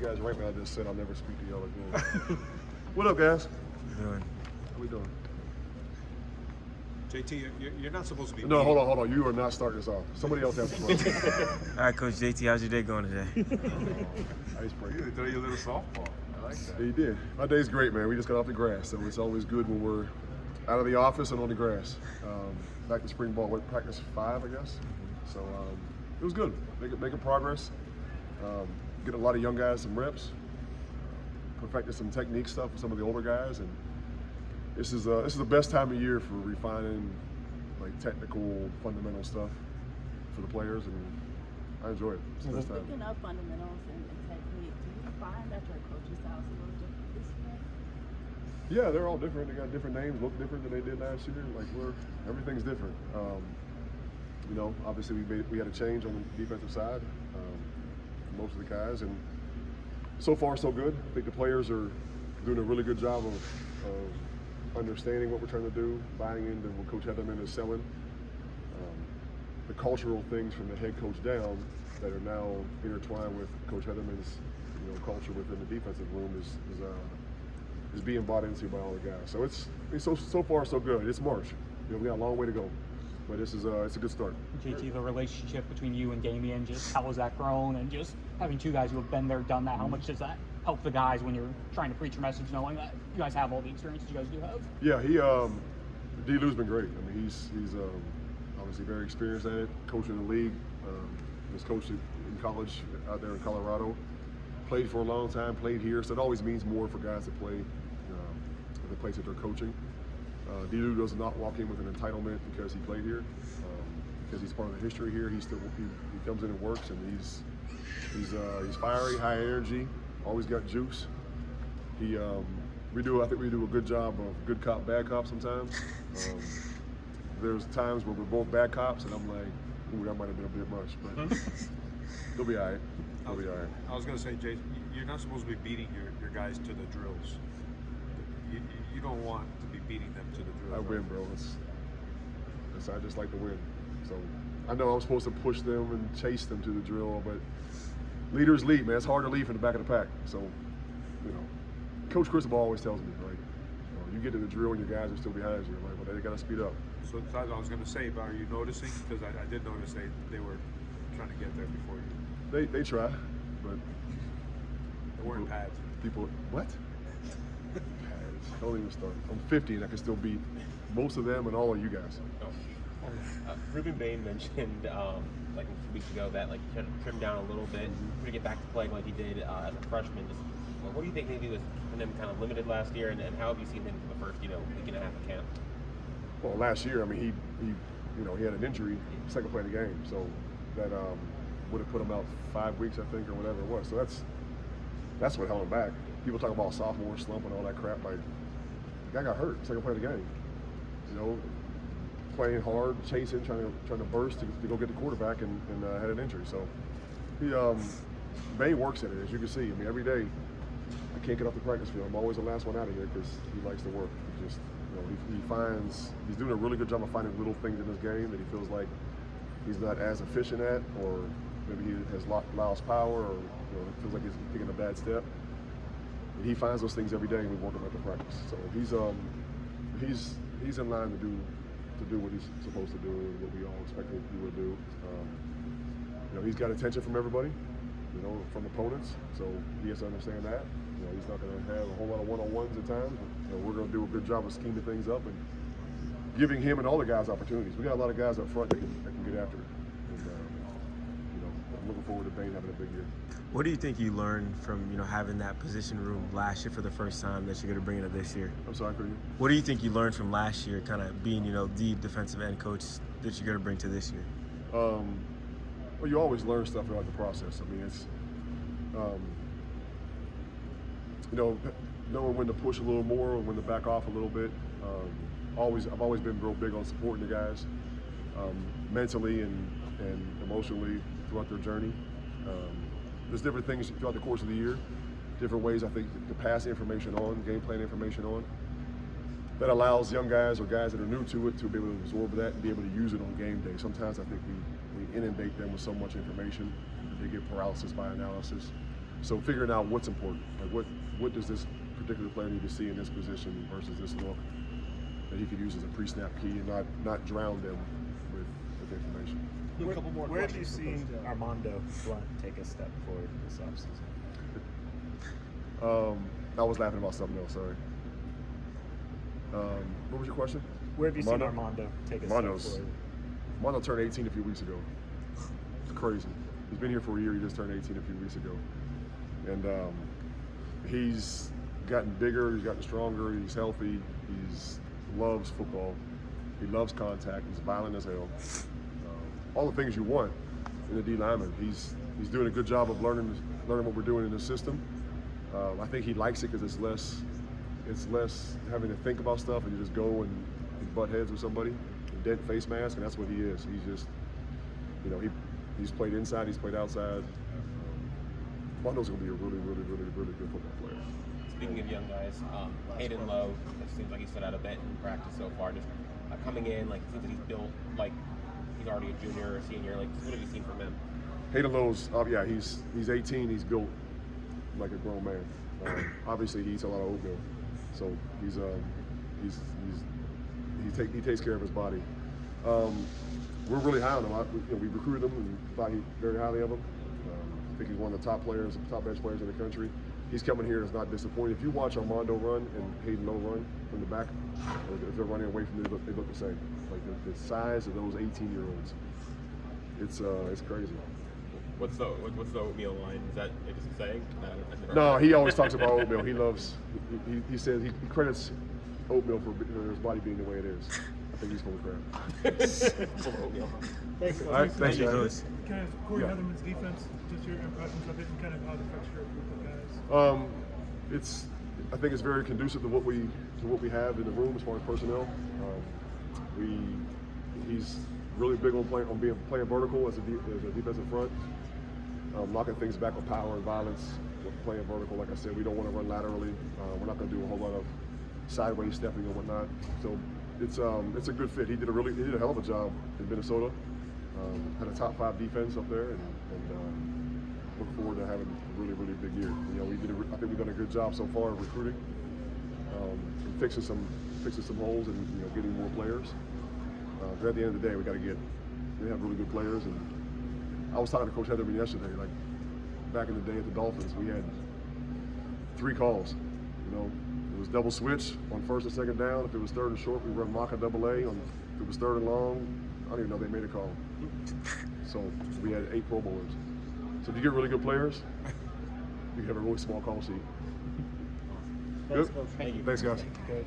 guys right when I just said I'll never speak to y'all again. What up, guys? Doing. How we doing? JT, you're not supposed to be. No, hold on. You are not starting this off. Somebody else has to play. All right, Coach JT, how's your day going today? Icebreaker. You throw you a little softball. I like that. Yeah, you did. My day's great, man. We just got off the grass, so it's always good when we're out of the office and on the grass. Back to spring ball, practice 5, I guess. So it was good. Making progress. Getting a lot of young guys some reps. Perfected some technique stuff with some of the older guys, and this is the best time of year for refining like technical fundamental stuff for the players, and I enjoy it. It's the best time. Speaking of fundamentals and technique, do you find that your coaching styles a little different this year? Yeah, they're all different. They got different names, look different than they did last year. Like everything's different. Obviously we had a change on the defensive side. Most of the guys, and so far so good. I think the players are doing a really good job of understanding what we're trying to do, buying into what Coach Heatherman is selling. The cultural things from the head coach down that are now intertwined with Coach Heatherman's culture within the defensive room is being bought into by all the guys. So it's so far so good. It's March. We got a long way to go, but it's a good start. JT, the relationship between you and Damian, just how has that grown? And just having two guys who have been there, done that, how much does that help the guys when you're trying to preach your message, knowing that you guys have all the experience you guys do have? Yeah, D-Lou's been great. I mean, he's obviously very experienced at it, coaching the league. He's coached in college out there in Colorado. Played for a long time, played here, so it always means more for guys to play at the place that they're coaching. D-Lou does not walk in with an entitlement because he played here, because he's part of the history here. He comes in and works, and he's fiery, high energy, always got juice. I think we do a good job of good cop, bad cop sometimes. There's times where we're both bad cops, and I'm like, ooh, that might have been a bit much, but they'll be all right. They'll be all right. I was going to say, Jay, you're not supposed to be beating your guys to the drills. You don't want to be beating them to the drills. I win, bro. I just like to win. So I know I'm supposed to push them and chase them to the drill, but leaders lead, man. It's hard to lead from the back of the pack. So, Coach Cristobal always tells me, like, you get to the drill and your guys are still behind you. I'm like, well, they got to speed up. So I was going to say, but are you noticing? Because I did notice they were trying to get there before you. They try, but They weren't pads. People, what? Pads. Don't even start. I'm 50 and I can still beat most of them and all of you guys. Ruben Bain mentioned like a few weeks ago that like he kind of trimmed down a little bit to get back to playing like he did as a freshman. What do you think maybe was keeping him kind of limited last year, and how have you seen him for the first week and a half of camp? Well, last year, I mean, he had an injury second play of the game, so that would have put him out 5 weeks, I think, or whatever it was. So that's what held him back. People talk about sophomore slump and all that crap. Like, the guy got hurt second play of the game. Playing hard, chasing, trying to burst to go get the quarterback, and had an injury. So Bain works at it, as you can see. I mean, every day I can't get off the practice field. I'm always the last one out of here because he likes to work. He just he's doing a really good job of finding little things in his game that he feels like he's not as efficient at, or maybe he has lost power, or feels like he's taking a bad step. And he finds those things every day, and we work him at the practice. So he's in line to do what he's supposed to do, and what we all expect him to do. He's got attention from everybody, from opponents. So he has to understand that. He's not going to have a whole lot of one-on-ones at times. But, we're going to do a good job of scheming things up and giving him and all the guys opportunities. We got a lot of guys up front that can get after it. And, I'm looking forward to Bain having a big year. What do you think you learned from having that position room last year for the first time that you're going to bring into this year? I'm sorry, could you? What do you think you learned from last year, kind of being the defensive end coach that you're going to bring to this year? Well, you always learn stuff throughout the process. I mean, it's knowing when to push a little more or when to back off a little bit. I've always been real big on supporting the guys mentally and emotionally throughout their journey. There's different things throughout the course of the year, different ways I think to pass information on, game plan information on, that allows young guys or guys that are new to it to be able to absorb that and be able to use it on game day. Sometimes I think we inundate them with so much information that they get paralysis by analysis. So figuring out what's important, like what does this particular player need to see in this position versus this look that he could use as a pre-snap key and not drown them with information. Where have you seen Armando Blunt take a step forward this offseason? I was laughing about something else. Sorry. What was your question? Where have you Armando? seen Armando take a Armando's- step forward? Armando turned 18 a few weeks ago. It's crazy. He's been here for a year. He just turned 18 a few weeks ago, and he's gotten bigger. He's gotten stronger. He's healthy. Loves football. He loves contact. He's violent as hell. All the things you want in a D lineman. He's doing a good job of learning what we're doing in the system. I think he likes it because it's less having to think about stuff and you just go and butt heads with somebody, and dent face mask, and that's what he is. He's just, he's played inside, he's played outside. Armando's gonna be a really, really, really, really good football player. Speaking of young guys, Hayden Lowe, it seems like he stood out a bit in practice so far. Just coming in, like it seems that he's built like he's already a junior or a senior. Like, what have you seen from him? Hayden Lowe's, he's 18. He's built like a grown man. Obviously, he eats a lot of oatmeal, so he takes care of his body. We're really high on him. We recruited him and thought very highly of him. I think he's one of the top edge players in the country. He's coming here and is not disappointed. If you watch Armando run and Hayden Lowe run from the back, if they're running away from you, they look the same. Like the size of those 18-year-olds, it's crazy. What's the oatmeal line? Is that is he saying? No, he always talks about oatmeal. He says he credits oatmeal for his body being the way it is. I think he's full of crap. Full of oatmeal. Thanks. All right, thanks, you, guys. Louis. Kind of Corey Yeah. Heatherman's defense, just your impressions of it and kind of how it affects your group of guys. I think it's very conducive to what we have in the room as far as personnel. He's really big on playing vertical as a defensive front, knocking things back with power and violence. Playing vertical, like I said, we don't want to run laterally. We're not going to do a whole lot of sideways stepping and whatnot. So it's a good fit. He did a hell of a job in Minnesota. Had a top 5 defense up there, and look forward to having a really, really big year. I think we've done a good job so far of recruiting, fixing some holes, and getting more players. But at the end of the day, we have really good players. And I was talking to Coach Heatherman yesterday. Like back in the day at the Dolphins, we had 3 calls. It was double switch on first and second down. If it was third and short, we run mock a double A. If it was third and long, I don't even know they made a call. So we had 8 Pro Bowlers. So if you get really good players, you have a really small call sheet. Thanks, Good. Coach. Thanks, guys. Coach.